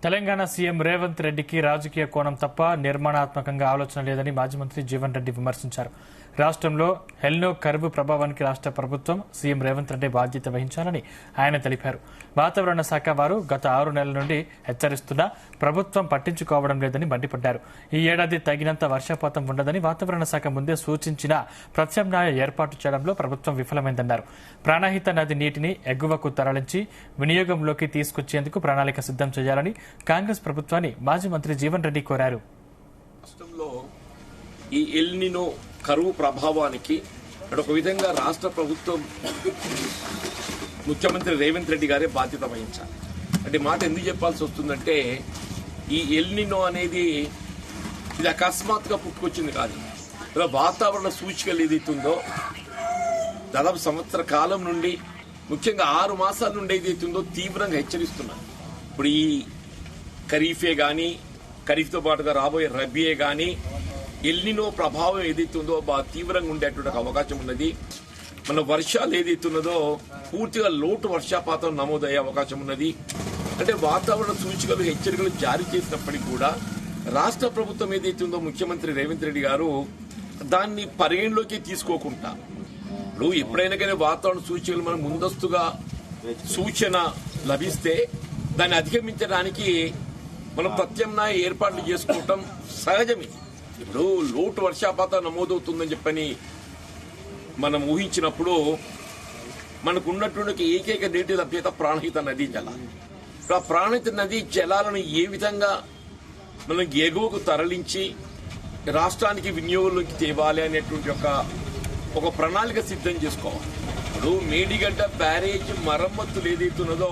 Telangana CM Revanth రెడ్డికి రాజకీయ కోణం తప్ప నిర్మాణాత్మకంగా ఆలోచన లేదని మాజీ మంత్రి జీవన్ రెడ్డి విమర్శించారు. రాష్ట్రంలో ఎల్నో కరువు ప్రభావానికి రాష్ట్ర ప్రభుత్వం సీఎం రేవంత్ రెడ్డి బాధ్యత వహించాలని ఆయన తెలిపారు. వాతావరణ శాఖ వారు గత 6 నెలల నుండి హెచ్చరిస్తున్నా ప్రభుత్వం పట్టించుకోవడం లేదని మండిపడ్డారు. ఈ ఏడాది తగినంత వర్షపాతం ఉండదని వాతావరణ శాఖ ముందే సూచించిన ప్రత్యామ్నాయ ఏర్పాటు చేయడంలో ప్రభుత్వం విఫలమైందన్నారు. ప్రాణహిత నది నీటిని ఎగువకు తరలించి వినియోగంలోకి తీసుకొచ్చేందుకు ప్రణాళిక సిద్దం చేయాలని కాంగ్రెస్ ప్రభుత్వాన్ని మాజీ మంత్రి జీవన్ రెడ్డి కోరారు. ఈ ఎల్నినో కరువు ప్రభావానికి ఒక విధంగా రాష్ట్ర ప్రభుత్వం ముఖ్యమంత్రి రేవంత్ రెడ్డి గారే బాధ్యత వహించాలి. అంటే మాట ఎందుకు చెప్పాల్సి వస్తుందంటే ఈ ఎల్నినో అనేది ఇది అకస్మాత్తుగా పుట్టుకొచ్చింది కాదు. ఇలా వాతావరణ సూచికలు ఏదైతుందో దాదాపు సంవత్సర కాలం నుండి ముఖ్యంగా 6 మాసాల నుండి ఏదైతుందో తీవ్రంగా హెచ్చరిస్తున్నారు. ఇప్పుడు ఈ ఖరీఫే గాని ఖరీఫ్తో పాటుగా రాబోయే రబీయే గాని ఎల్నినో ప్రభావం ఏదైతుందో బాగా తీవ్రంగా ఉండేటువంటి అవకాశం ఉన్నది. మన వర్షాలు ఏదైతున్నదో పూర్తిగా లోటు వర్షపాతం నమోదయ్యే అవకాశం ఉన్నది. అంటే వాతావరణ సూచికలు హెచ్చరికలు జారీ చేసినప్పటికీ కూడా రాష్ట్ర ప్రభుత్వం ఏదైతుందో ముఖ్యమంత్రి రేవంత్ రెడ్డి గారు దాన్ని పరిగణలోకి తీసుకోకుండా ఇప్పుడు ఎప్పుడైనా కానీ వాతావరణ సూచికలు మనం ముందస్తుగా సూచన లభిస్తే దాన్ని అధిగమించడానికి మనం ప్రత్యామ్నాయ ఏర్పాట్లు చేసుకోవటం సహజమే. ఇప్పుడు లోటు వర్షపాతం నమోదవుతుందని చెప్పని మనం ఊహించినప్పుడు మనకు ఉన్నటువంటి ఏకైక నీటి లభ్యత ప్రాణహిత నదీ జలాలు. ఆ ప్రాణహిత నదీ జలాలను ఏ విధంగా మనం ఎగువకు తరలించి రాష్ట్రానికి వినియోగంలోకి తేవాలి అనేటువంటి ఒక ప్రణాళిక సిద్ధం చేసుకోవాలి. ఇప్పుడు మేడిగడ్డ బ్యారేజ్ మరమ్మతులు ఏదైతున్నదో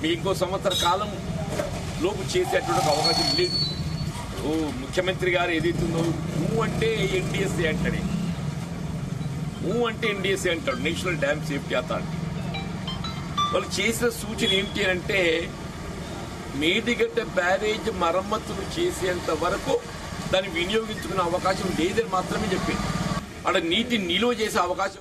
మీకు ఇంకో సంవత్సర కాలం లోపు చేసేటువంటి అవకాశం లేదు. ముఖ్యమంత్రి గారు ఏదైతుందో అంటే ఎన్డీఎస్ఏ అంటాడే అంటే ఎన్డీఎస్ఏ అంటాడు, నేషనల్ డ్యామ్ సేఫ్టీ అథారిటీ. వాళ్ళు చేసిన సూచన ఏంటి అంటే మేడిగడ్డ బ్యారేజ్ మరమ్మతులు చేసేంత వరకు దాన్ని వినియోగించుకునే అవకాశం లేదని మాత్రమే చెప్పింది. అక్కడ నీటిని నిలువ చేసే అవకాశం